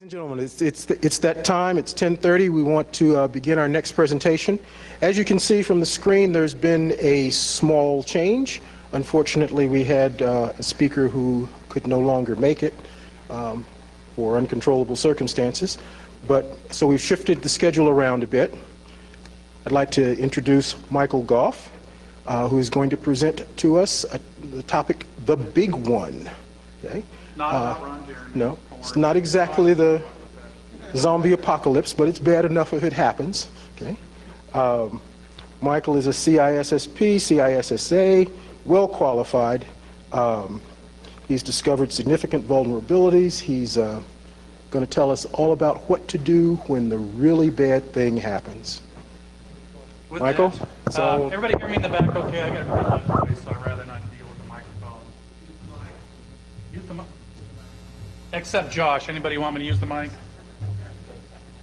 And gentlemen, it's that time. It's 10:30. We want to begin our next presentation. As you can see from the screen, there's been a small change. Unfortunately, we had a speaker who could no longer make it for uncontrollable circumstances. So we've shifted the schedule around a bit. I'd like to introduce Michael Gough, who is going to present to us the topic, the big one. Okay? Not about Ron Jeremy. No, it's not exactly the zombie apocalypse, but it's bad enough if it happens. Okay. Michael is a CISSP, CISSA, well qualified. He's discovered significant vulnerabilities. He's going to tell us all about what to do when the really bad thing happens. With Michael? That, everybody hear me in the back okay? I got a pretty loud voice, so I'd rather not deal with the microphone. Use the mic. Except Josh. Anybody want me to use the mic?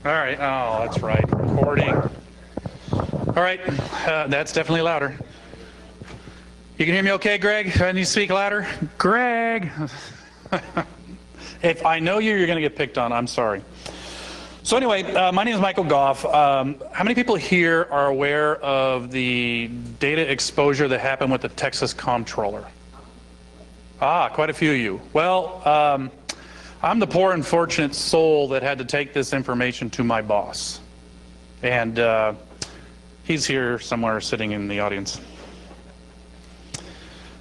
All right. Oh, that's right. Recording. All right. That's definitely louder. You can hear me okay, Greg? Can you speak louder? Greg! If I know you, you're going to get picked on. I'm sorry. So anyway, my name is Michael Gough. How many people here are aware of the data exposure that happened with the Texas comptroller? Quite a few of you. Well, I'm the poor unfortunate soul that had to take this information to my boss. And he's here somewhere sitting in the audience.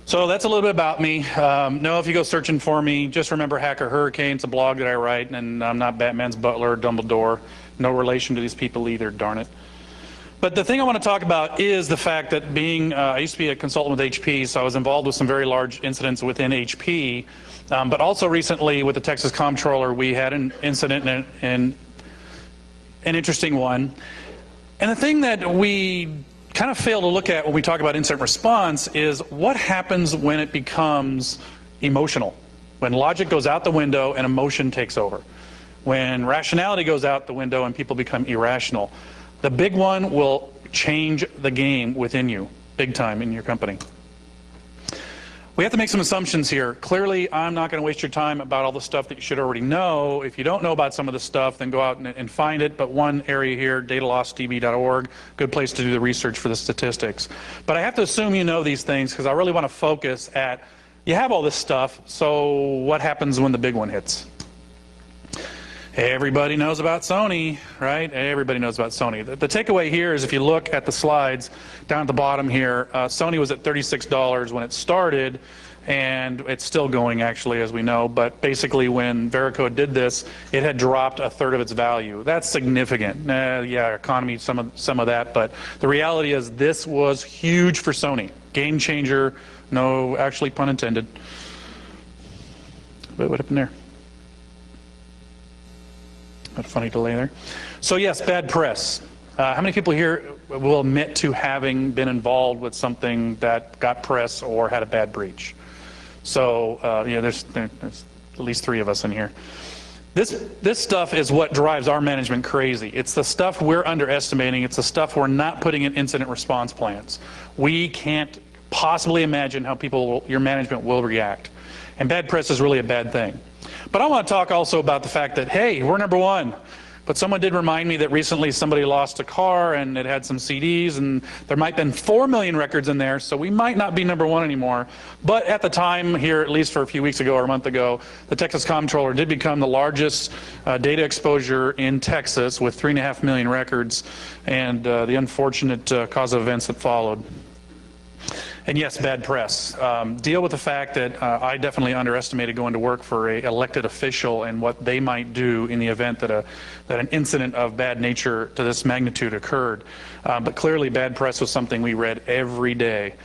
So that's a little bit about me. No, if you go searching for me, just remember Hacker Hurricane. It's a blog that I write, and I'm not Batman's butler or Dumbledore. No relation to these people either, darn it. But the thing I want to talk about is the fact that I used to be a consultant with HP, so I was involved with some very large incidents within HP. But also recently with the Texas comptroller, we had an incident, and an interesting one. And the thing that we kind of fail to look at when we talk about incident response is what happens when it becomes emotional, when logic goes out the window and emotion takes over, when rationality goes out the window and people become irrational. The big one will change the game within you, big time in your company. We have to make some assumptions here. Clearly, I'm not going to waste your time about all the stuff that you should already know. If you don't know about some of the stuff, then go out and find it. But one area here, datalossdb.org, good place to do the research for the statistics. But I have to assume you know these things because I really want to focus at, you have all this stuff, so what happens when the big one hits? Everybody knows about Sony, right? Everybody knows about Sony. The takeaway here is if you look at the slides down at the bottom here, Sony was at $36 when it started, and it's still going actually, as we know. But basically when Veracode did this, it had dropped a third of its value. That's significant. Yeah, economy, some of that, but the reality is this was huge for Sony. Game changer, no, actually pun intended. What happened there? A funny delay there. So yes, bad press. How many people here will admit to having been involved with something that got press or had a bad breach? So yeah, there's at least 3 of us in here. This stuff is what drives our management crazy. It's the stuff we're underestimating. It's the stuff we're not putting in incident response plans. We can't possibly imagine how your management will react. And bad press is really a bad thing. But I want to talk also about the fact that, hey, we're number one. But someone did remind me that recently somebody lost a car and it had some CDs and there might have been 4 million records in there, so we might not be number one anymore. But at the time here, at least for a few weeks ago or a month ago, the Texas comptroller did become the largest data exposure in Texas with 3.5 million records and the unfortunate cause of events that followed. And yes, bad press. Deal with the fact that I definitely underestimated going to work for an elected official and what they might do in the event that an incident of bad nature to this magnitude occurred. But clearly bad press was something we read every day.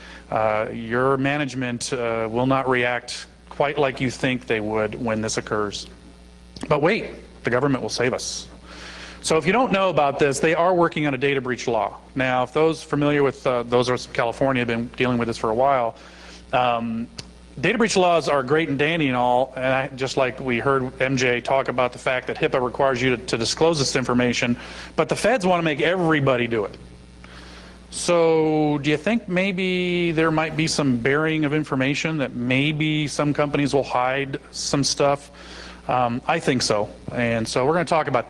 Your management will not react quite like you think they would when this occurs. But wait, the government will save us. So if you don't know about this, they are working on a data breach law. Now, if those familiar with those of us in California have been dealing with this for a while, data breach laws are great and dandy and all, and just like we heard MJ talk about the fact that HIPAA requires you to disclose this information, but the feds want to make everybody do it. So do you think maybe there might be some burying of information, that maybe some companies will hide some stuff I think so. And so we're going to talk about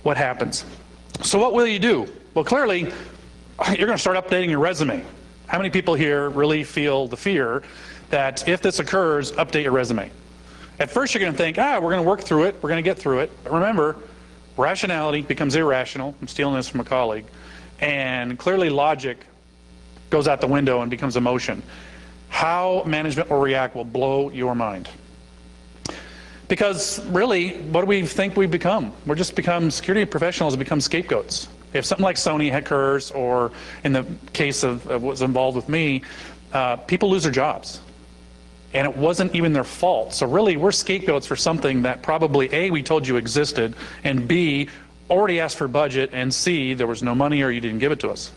what happens. So what will you do? Well, clearly, you're going to start updating your resume. How many people here really feel the fear that if this occurs, update your resume? At first, you're going to think, we're going to work through it. We're going to get through it. But remember, rationality becomes irrational. I'm stealing this from a colleague. And clearly, logic goes out the window and becomes emotion. How management will react will blow your mind. Because really, what do we think we've become? We're just become, security professionals have become scapegoats. If something like Sony occurs, or in the case of what was involved with me, people lose their jobs. And it wasn't even their fault. So really, we're scapegoats for something that probably A, we told you existed, and B, already asked for budget, and C, there was no money or you didn't give it to us.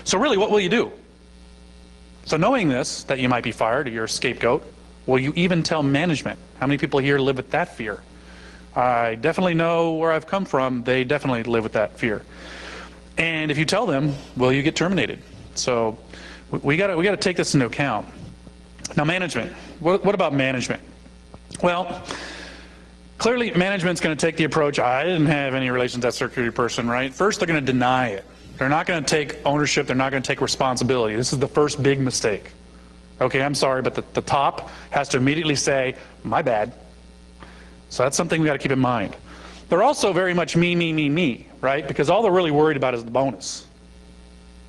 So really, what will you do? So knowing this, that you might be fired or you're a scapegoat, will you even tell management? How many people here live with that fear? I definitely know where I've come from. They definitely live with that fear. And if you tell them, will you get terminated? So we got to take this into account. Now, management. What about management? Well, clearly management's going to take the approach, I didn't have any relation to that security person, right? First, they're going to deny it. They're not going to take ownership. They're not going to take responsibility. This is the first big mistake. Okay, I'm sorry, but the top has to immediately say, my bad. So that's something we got to keep in mind. They're also very much me, right? Because all they're really worried about is the bonus.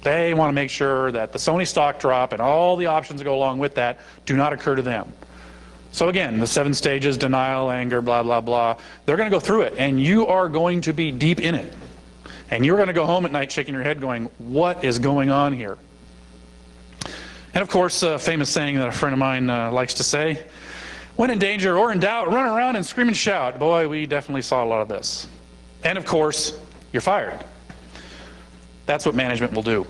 They want to make sure that the Sony stock drop and all the options that go along with that do not occur to them. So again, the 7 stages, denial, anger, blah, blah, blah, they're going to go through it, and you are going to be deep in it. And you're going to go home at night shaking your head going, what is going on here? And of course, a famous saying that a friend of mine likes to say, when in danger or in doubt, run around and scream and shout. Boy, we definitely saw a lot of this. And of course, you're fired. That's what management will do.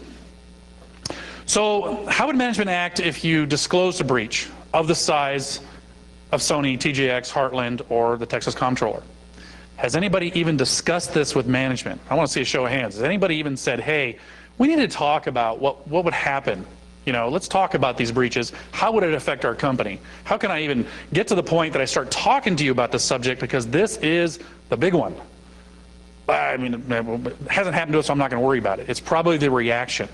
So how would management act if you disclosed a breach of the size of Sony, TJX, Heartland, or the Texas Comptroller? Has anybody even discussed this with management? I want to see a show of hands. Has anybody even said, hey, we need to talk about what would happen? You know, let's talk about these breaches. How would it affect our company? How can I even get to the point that I start talking to you about this subject, because this is the big one? I mean, it hasn't happened to us, so I'm not going to worry about it. It's probably the reaction,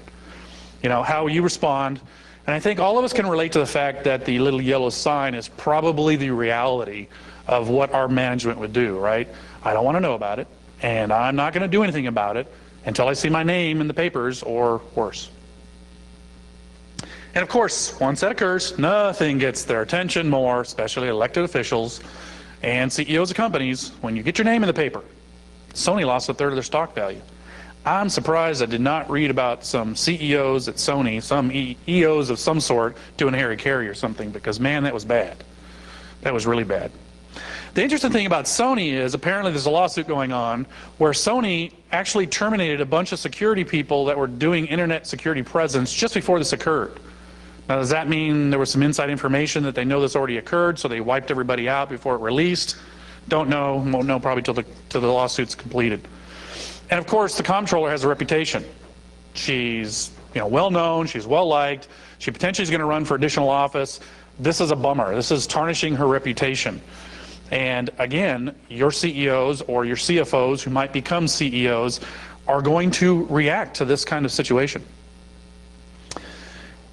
you know, how you respond. And I think all of us can relate to the fact that the little yellow sign is probably the reality of what our management would do, right? I don't want to know about it, and I'm not going to do anything about it until I see my name in the papers or worse. And of course, once that occurs, nothing gets their attention more, especially elected officials and CEOs of companies, when you get your name in the paper. Sony lost 1/3 of their stock value. I'm surprised I did not read about some CEOs at Sony, some EOs of some sort, doing Harry Carey or something, because man, that was bad. That was really bad. The interesting thing about Sony is apparently there's a lawsuit going on where Sony actually terminated a bunch of security people that were doing internet security presence just before this occurred. Now, does that mean there was some inside information that they know this already occurred, so they wiped everybody out before it released? Don't know. Won't know probably till the lawsuit's completed. And of course, the comptroller has a reputation. She's, you know, well known. She's well liked. She potentially is going to run for additional office. This is a bummer. This is tarnishing her reputation. And again, your CEOs or your CFOs who might become CEOs are going to react to this kind of situation.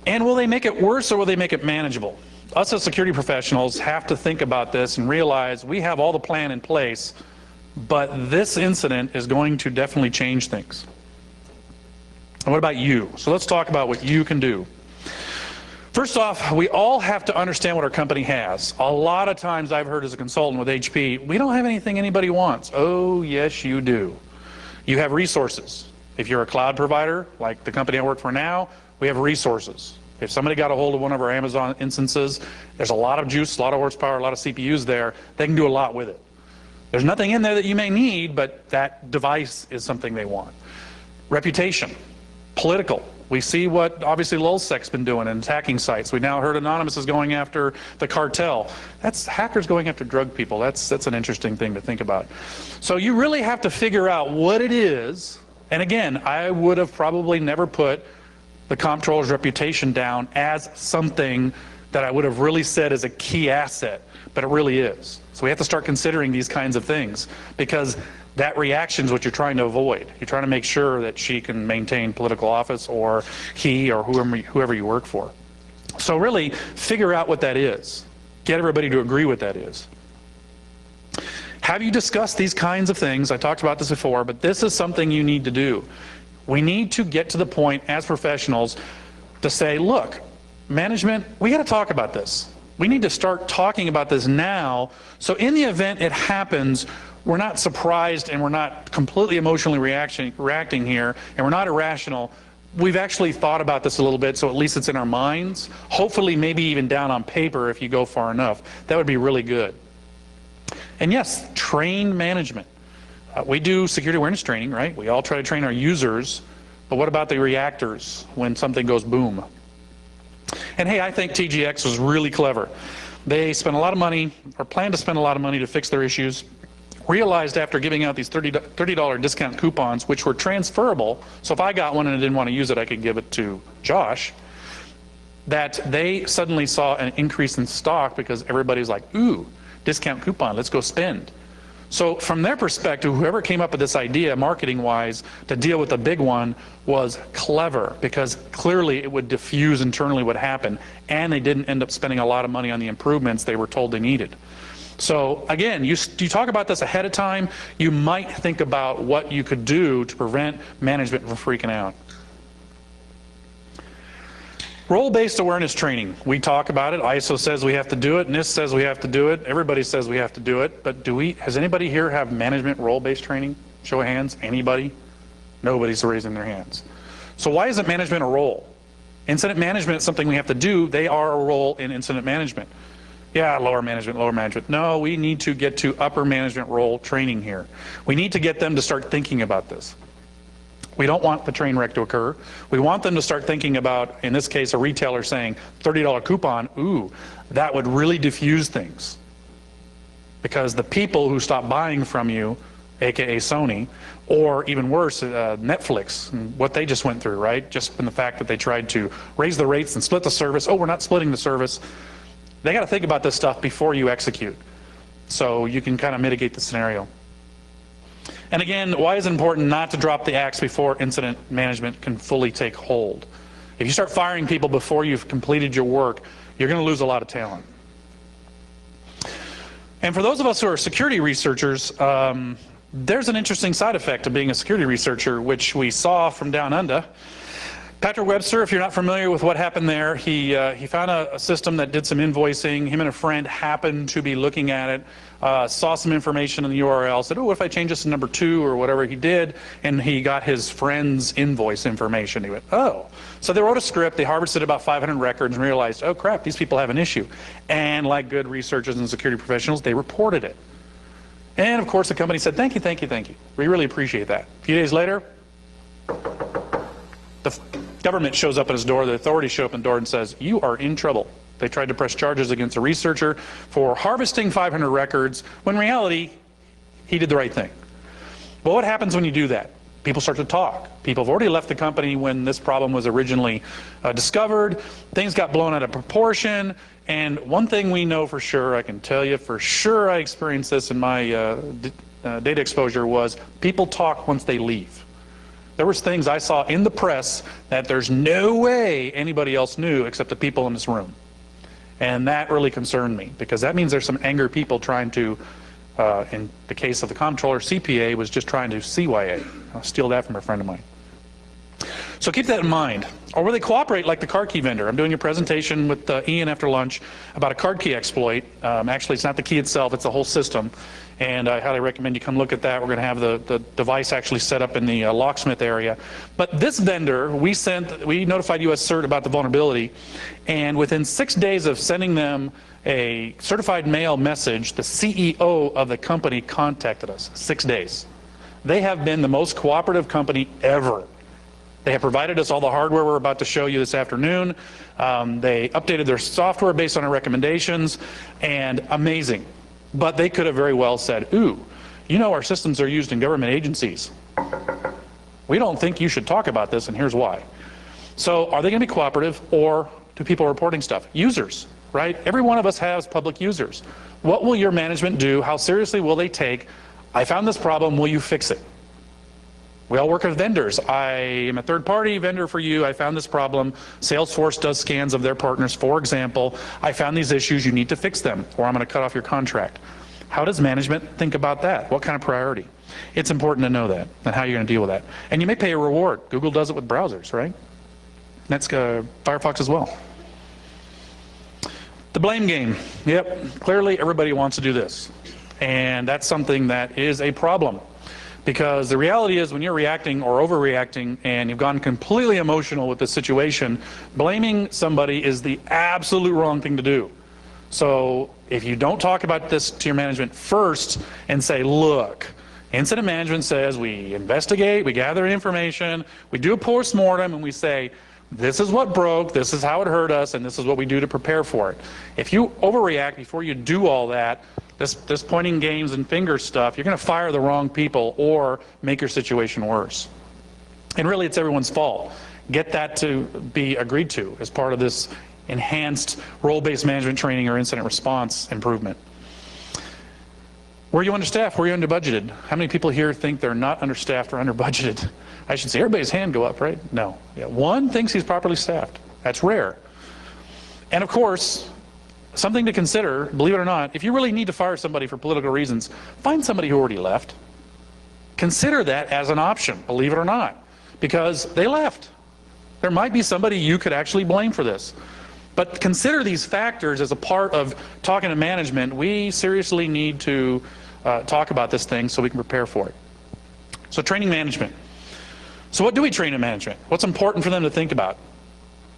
And will they make it worse, or will they make it manageable? Us as security professionals have to think about this and realize we have all the plan in place, but this incident is going to definitely change things. And what about you? So let's talk about what you can do. First off, we all have to understand what our company has. A lot of times I've heard as a consultant with HP, we don't have anything anybody wants. Oh, yes, you do. You have resources. If you're a cloud provider, like the company I work for now, we have resources. If somebody got a hold of one of our Amazon instances, there's a lot of juice, a lot of horsepower, a lot of CPUs there. They can do a lot with it. There's nothing in there that you may need, but that device is something they want. Reputation, political. We see what obviously HouSec's been doing and attacking sites. We now heard Anonymous is going after the cartel. That's hackers going after drug people. That's an interesting thing to think about. So you really have to figure out what it is. And again, I would have probably never put the comptroller's reputation down as something that I would have really said is a key asset. but it really is. So we have to start considering these kinds of things, because that reaction is what you're trying to avoid. You're trying to make sure that she can maintain political office, or he, or whoever you work for. So really figure out what that is. Get everybody to agree what that is. Have you discussed these kinds of things? I talked about this before, but this is something you need to do. We need to get to the point as professionals to say, look, management, we got to talk about this. We need to start talking about this now, so in the event it happens, we're not surprised and we're not completely emotionally reacting here, and we're not irrational. We've actually thought about this a little bit, so at least it's in our minds. Hopefully, maybe even down on paper if you go far enough. That would be really good. And yes, train management. We do security awareness training, right? We all try to train our users, but what about the reactors when something goes boom? And hey, I think TGX was really clever. They spent a lot of money, or planned to spend a lot of money to fix their issues, realized after giving out these $30 discount coupons, which were transferable, so if I got one and I didn't want to use it, I could give it to Josh, that they suddenly saw an increase in stock because everybody's like, ooh, discount coupon, let's go spend. So from their perspective, whoever came up with this idea, marketing-wise, to deal with the big one was clever, because clearly it would diffuse internally what happened, and they didn't end up spending a lot of money on the improvements they were told they needed. So again, you talk about this ahead of time, you might think about what you could do to prevent management from freaking out. Role-based awareness training, we talk about it. ISO says we have to do it, NIST says we have to do it, everybody says we have to do it, but has anybody here have management role-based training? Show of hands, anybody? Nobody's raising their hands. So why isn't management a role? Incident management is something we have to do. They are a role in incident management. Yeah, lower management, lower management. No, we need to get to upper management role training here. We need to get them to start thinking about this. We don't want the train wreck to occur. We want them to start thinking about, in this case, a retailer saying $30 coupon, ooh, that would really diffuse things. Because the people who stop buying from you, AKA Sony, or even worse, Netflix, what they just went through, right? Just in the fact that they tried to raise the rates and split the service. Oh, we're not splitting the service. They got to think about this stuff before you execute, so you can kind of mitigate the scenario. And again, why is it important not to drop the axe before incident management can fully take hold? If you start firing people before you've completed your work, you're going to lose a lot of talent. And for those of us who are security researchers, there's an interesting side effect of being a security researcher, which we saw from down under. Patrick Webster, if you're not familiar with what happened there, he found a system that did some invoicing. Him and a friend happened to be looking at it, saw some information in the URL, said, oh, what if I change this to number 2 or whatever he did, and he got his friend's invoice information. He went, oh. So they wrote a script, they harvested about 500 records and realized, oh crap, these people have an issue. And like good researchers and security professionals, they reported it. And of course the company said, thank you, thank you, thank you. We really appreciate that. A few days later, the government shows up at his door, the authorities show up at the door and says, you are in trouble. They tried to press charges against a researcher for harvesting 500 records, when in reality, he did the right thing. Well, what happens when you do that? People start to talk. People have already left the company when this problem was originally discovered. Things got blown out of proportion. And one thing we know for sure, I can tell you for sure, I experienced this in my data exposure, was people talk once they leave. There was things I saw in the press that there's no way anybody else knew except the people in this room. And that really concerned me, because that means there's some angry people trying to, in the case of the comptroller, CPA was just trying to CYA. I'll steal that from a friend of mine. So keep that in mind. Or will they cooperate like the card key vendor? I'm doing a presentation with Ian after lunch about a card key exploit. Actually, it's not the key itself, it's the whole system. And I highly recommend you come look at that. We're going to have the device actually set up in the locksmith area. But this vendor, we notified US CERT about the vulnerability, and within 6 days of sending them a certified mail message, the CEO of the company contacted us. 6 days. They have been the most cooperative company ever. They have provided us all the hardware we're about to show you this afternoon. They updated their software based on our recommendations, and amazing. But they could have very well said, ooh, you know our systems are used in government agencies. We don't think you should talk about this, and here's why. So are they going to be cooperative, or do people reporting stuff? Users, right? Every one of us has public users. What will your management do? How seriously will they take, I found this problem, will you fix it? We all work with vendors. I am a third-party vendor for you. I found this problem. Salesforce does scans of their partners. For example, I found these issues. You need to fix them, or I'm going to cut off your contract. How does management think about that? What kind of priority? It's important to know that and how you're going to deal with that. And you may pay a reward. Google does it with browsers, right? That's Firefox as well. The blame game. Yep, clearly everybody wants to do this. And that's something that is a problem. Because the reality is when you're reacting or overreacting and you've gone completely emotional with the situation, blaming somebody is the absolute wrong thing to do. So if you don't talk about this to your management first and say, look, incident management says we investigate, we gather information, we do a post-mortem, and we say, this is what broke, this is how it hurt us, and this is what we do to prepare for it. If you overreact before you do all that, this pointing games and finger stuff, you're going to fire the wrong people or make your situation worse. And really, it's everyone's fault. Get that to be agreed to as part of this enhanced role-based management training or incident response improvement. Were you understaffed? Were you under-budgeted? How many people here think they're not understaffed or under-budgeted? I should see everybody's hand go up, right? No. Yeah. One thinks he's properly staffed. That's rare. And of course, something to consider, believe it or not, if you really need to fire somebody for political reasons, find somebody who already left. Consider that as an option, believe it or not, because they left. There might be somebody you could actually blame for this. But consider these factors as a part of talking to management. We seriously need to talk about this thing so we can prepare for it. So training management. So what do we train in management? What's important for them to think about?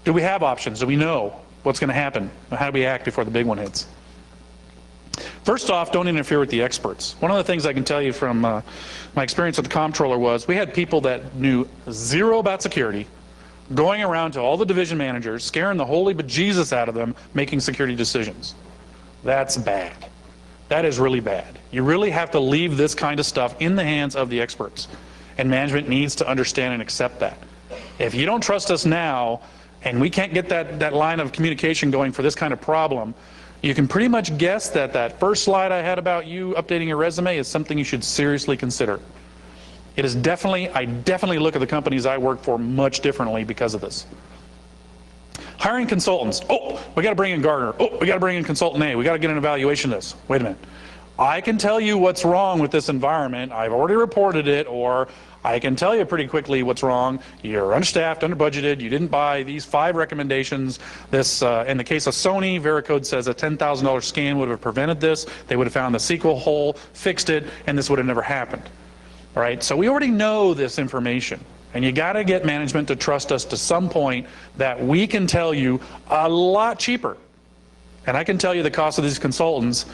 Do we have options? Do we know what's going to happen? How do we act before the big one hits? First off, don't interfere with the experts. One of the things I can tell you from my experience with the comptroller was we had people that knew zero about security, going around to all the division managers, scaring the holy bejesus out of them, making security decisions. That's bad. That is really bad. You really have to leave this kind of stuff in the hands of the experts. And management needs to understand and accept that. If you don't trust us now, and we can't get that line of communication going for this kind of problem, you can pretty much guess that that first slide I had about you updating your resume is something you should seriously consider. It is definitely, I definitely look at the companies I work for much differently because of this. Hiring consultants. Oh, we got to bring in Gartner. Oh, we got to bring in consultant A. We got to get an evaluation of this. Wait a minute. I can tell you what's wrong with this environment. I've already reported it, or I can tell you pretty quickly what's wrong. You're understaffed, under-budgeted, you didn't buy these 5 recommendations. This, in the case of Sony, Veracode says a $10,000 scan would have prevented this. They would have found the SQL hole, fixed it, and this would have never happened. All right, so we already know this information. And you got to get management to trust us to some point that we can tell you a lot cheaper. And I can tell you the cost of these consultants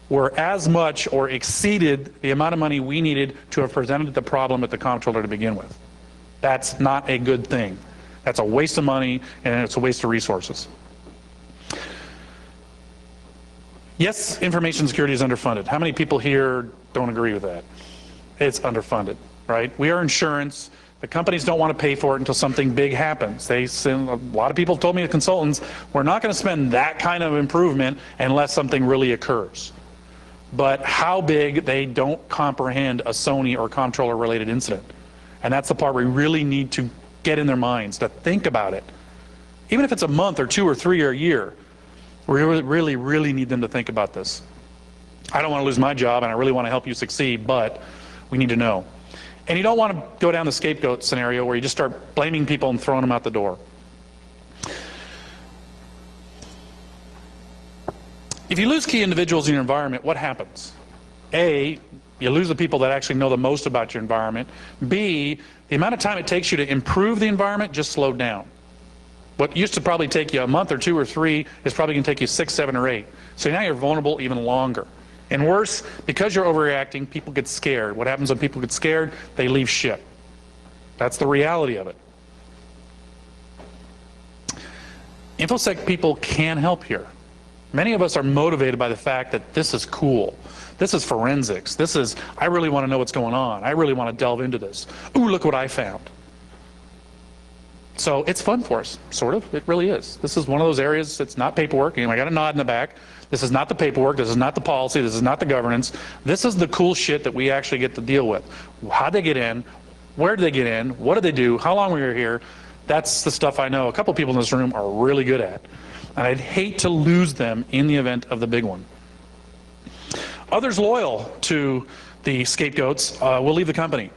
were as much or exceeded the amount of money we needed to have presented the problem at the comptroller to begin with. That's not a good thing. That's a waste of money and it's a waste of resources. Yes, information security is underfunded. How many people here don't agree with that? It's underfunded, right? We are insurance. The companies don't want to pay for it until something big happens. A lot of people told me, the consultants, we're not going to spend that kind of improvement unless something really occurs. But how big, they don't comprehend a Sony or comptroller related incident. And that's the part we really need to get in their minds, to think about it. Even if it's a month or 2 or 3 or a year, we really need them to think about this. I don't want to lose my job and I really want to help you succeed, but we need to know. And you don't want to go down the scapegoat scenario where you just start blaming people and throwing them out the door. If you lose key individuals in your environment, what happens? A, you lose the people that actually know the most about your environment. B, the amount of time it takes you to improve the environment just slowed down. What used to probably take you a month or 2 or 3 is probably going to take you 6, 7, or 8. So now you're vulnerable even longer. And worse, because you're overreacting, people get scared. What happens when people get scared? They leave ship. That's the reality of it. InfoSec people can help here. Many of us are motivated by the fact that this is cool. This is forensics. This is, I really want to know what's going on. I really want to delve into this. Ooh, look what I found. So it's fun for us, sort of. It really is. This is one of those areas that's not paperwork. I got a nod in the back. This is not the paperwork. This is not the policy. This is not the governance. This is the cool shit that we actually get to deal with. How'd they get in? Where did they get in? What did they do? How long were you here? That's the stuff I know a couple people in this room are really good at. And I'd hate to lose them in the event of the big one. Others loyal to the scapegoats will leave the company.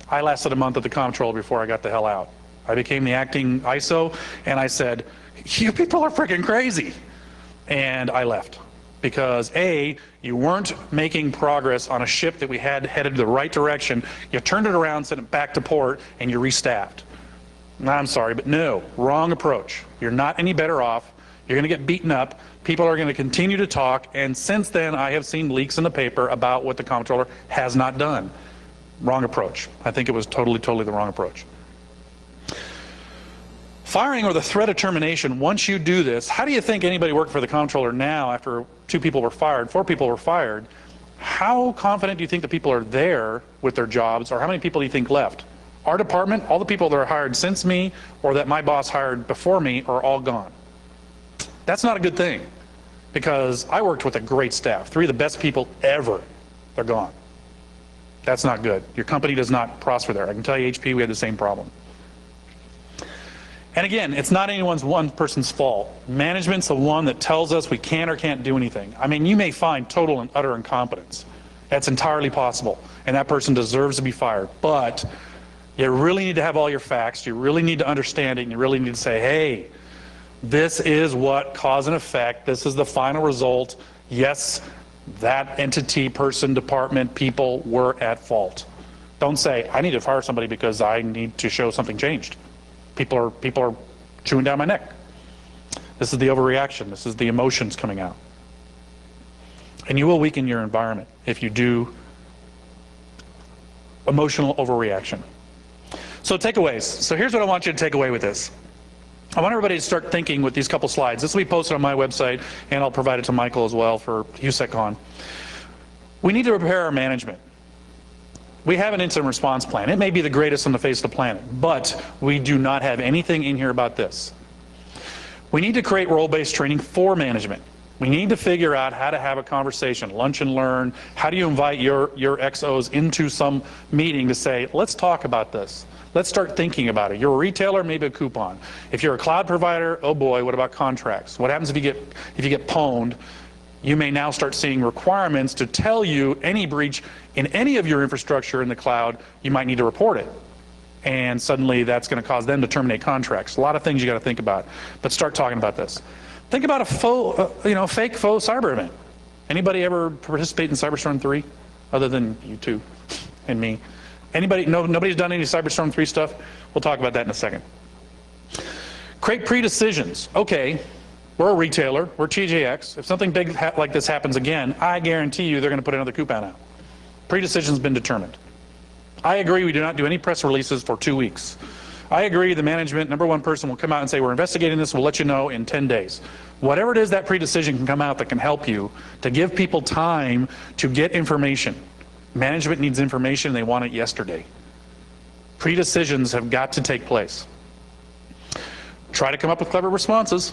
I lasted a month at the comptroller before I got the hell out. I became the acting ISO, and I said, you people are freaking crazy. And I left. Because A, you weren't making progress on a ship that we had headed the right direction. You turned it around, sent it back to port, and you restaffed. I'm sorry, but no, wrong approach. You're not any better off. You're going to get beaten up. People are going to continue to talk. And since then, I have seen leaks in the paper about what the comptroller has not done. Wrong approach. I think it was totally the wrong approach. Firing or the threat of termination, once you do this, how do you think anybody worked for the comptroller now after 2 people were fired, 4 people were fired? How confident do you think the people are there with their jobs, or how many people do you think left? Our department, all the people that are hired since me or that my boss hired before me are all gone. That's not a good thing, because I worked with a great staff, 3 of the best people ever. They're gone. That's not good. Your company does not prosper there. I can tell you HP, we had the same problem. And again, it's not anyone's one person's fault. Management's the one that tells us we can or can't do anything. I mean, you may find total and utter incompetence. That's entirely possible. And that person deserves to be fired. But you really need to have all your facts. You really need to understand it. And you really need to say, hey, this is what cause and effect. This is the final result. Yes, that entity, person, department, people were at fault. Don't say, I need to fire somebody because I need to show something changed. People are chewing down my neck. This is the overreaction. This is the emotions coming out. And you will weaken your environment if you do emotional overreaction. So takeaways. So here's what I want you to take away with this. I want everybody to start thinking with these couple slides. This will be posted on my website, and I'll provide it to Michael as well for HouSecCon. We need to prepare our management. We have an incident response plan. It may be the greatest on the face of the planet, but we do not have anything in here about this. We need to create role-based training for management. We need to figure out how to have a conversation, lunch and learn. How do you invite your XOs into some meeting to say, let's talk about this. Let's start thinking about it. You're a retailer, maybe a coupon. If you're a cloud provider, oh boy, what about contracts? What happens if you get pwned? You may now start seeing requirements to tell you any breach in any of your infrastructure in the cloud, you might need to report it. And suddenly that's going to cause them to terminate contracts. A lot of things you got to think about, but start talking about this. Think about a fake faux cyber event. Anybody ever participate in Cyberstorm 3 other than you two and me? Anybody? No, nobody's done any Cyberstorm 3 stuff? We'll talk about that in a second. Create pre-decisions. Okay, we're a retailer, we're TJX. If something big like this happens again, I guarantee you they're going to put another coupon out. Pre-decision's been determined. I agree we do not do any press releases for 2 weeks. I agree the management, number one person will come out and say, we're investigating this, we'll let you know in 10 days. Whatever it is, that pre-decision can come out that can help you to give people time to get information. Management needs information, they want it yesterday. Pre-decisions have got to take place. Try to come up with clever responses.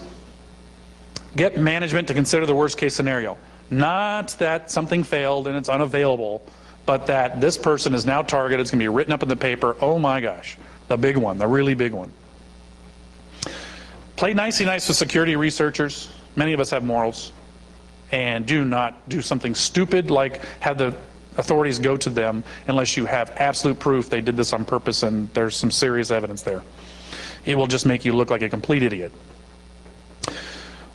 Get management to consider the worst case scenario. Not that something failed and it's unavailable, but that this person is now targeted, it's going to be written up in the paper, oh my gosh, the big one, the really big one. Play nicey nice with security researchers. Many of us have morals. And do not do something stupid like have the authorities go to them unless you have absolute proof they did this on purpose and there's some serious evidence there. It will just make you look like a complete idiot.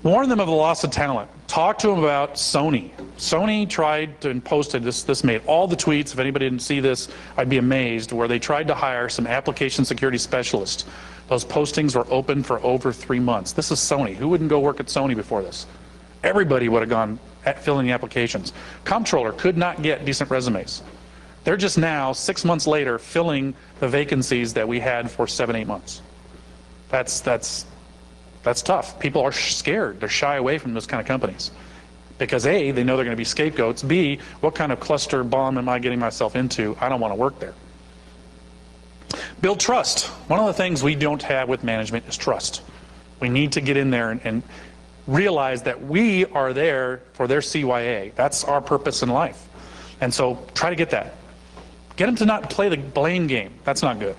Warn them of the loss of talent. Talk to them about Sony. Sony tried to, and posted this made all the tweets. If anybody didn't see this, I'd be amazed, where they tried to hire some application security specialists. Those postings were open for over 3 months. This is Sony. Who wouldn't go work at Sony before this? Everybody would have gone at filling the applications. Comptroller could not get decent resumes. They're just now, 6 months later, filling the vacancies that we had for 7-8 months. That's tough. People are scared. They're shy away from those kind of companies. Because A, they know they're going to be scapegoats. B, what kind of cluster bomb am I getting myself into? I don't want to work there. Build trust. One of the things we don't have with management is trust. We need to get in there and realize that we are there for their CYA. That's our purpose in life. And so try to get that. Get them to not play the blame game. That's not good.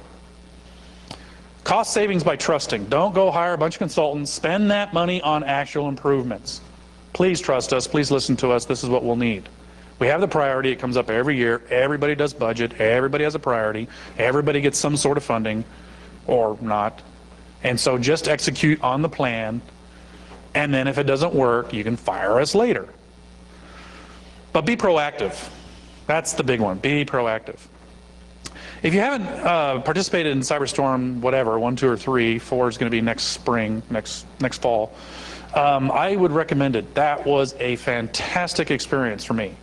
Cost savings by trusting. Don't go hire a bunch of consultants. Spend that money on actual improvements. Please trust us. Please listen to us. This is what we'll need. We have the priority. It comes up every year. Everybody does budget. Everybody has a priority. Everybody gets some sort of funding or not. And so just execute on the plan. And then if it doesn't work, you can fire us later. But be proactive. That's the big one. Be proactive. If you haven't participated in Cyberstorm, whatever, 1, 2, or 3, 4 is going to be next spring, next fall, I would recommend it. That was a fantastic experience for me.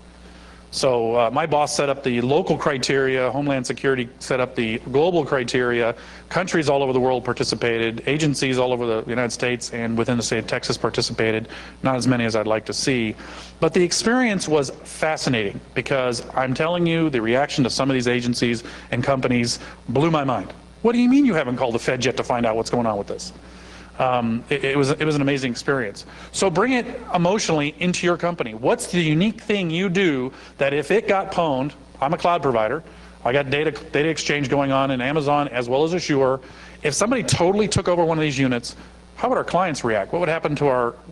So my boss set up the local criteria, Homeland Security set up the global criteria, countries all over the world participated, agencies all over the United States and within the state of Texas participated, not as many as I'd like to see. But the experience was fascinating because I'm telling you, the reaction to some of these agencies and companies blew my mind. What do you mean you haven't called the Fed yet to find out what's going on with this? It was an amazing experience. So bring it emotionally into your company. What's the unique thing you do that if it got pwned, I'm a cloud provider, I got data exchange going on in Amazon as well as Azure. If somebody totally took over one of these units, how would our clients react? What would happen to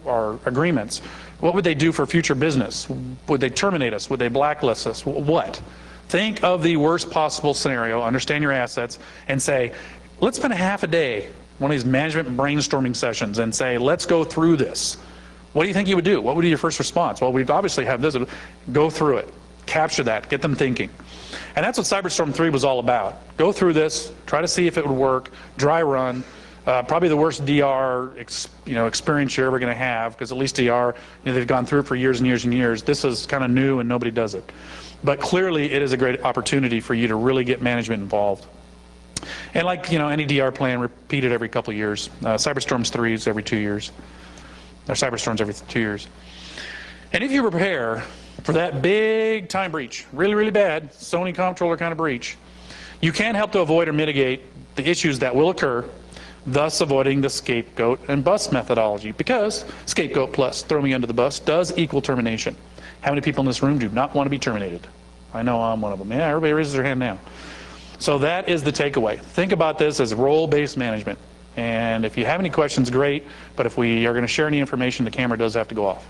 our agreements? What would they do for future business? Would they terminate us? Would they blacklist us? What? Think of the worst possible scenario, understand your assets, and say, let's spend a half a day, one of these management brainstorming sessions, and say, let's go through this. What do you think you would do? What would be your first response? Well, we'd obviously have this. Go through it. Capture that. Get them thinking. And that's what Cyberstorm 3 was all about. Go through this. Try to see if it would work. Dry run. Probably the worst DR experience you're ever going to have, because at least DR, they've gone through it for years and years and years. This is kind of new and nobody does it. But clearly it is a great opportunity for you to really get management involved. And like any DR plan, repeat it every couple of years. Cyberstorms 3 is every 2 years. Or Cyberstorms every 2 years. And if you prepare for that big time breach, really, really bad, Sony controller kind of breach, you can help to avoid or mitigate the issues that will occur, thus avoiding the scapegoat and bus methodology, because scapegoat plus throw me under the bus does equal termination. How many people in this room do not want to be terminated? I know I'm one of them. Yeah, everybody raises their hand now. So that is the takeaway. Think about this as role-based management. And if you have any questions, great. But if we are going to share any information, the camera does have to go off.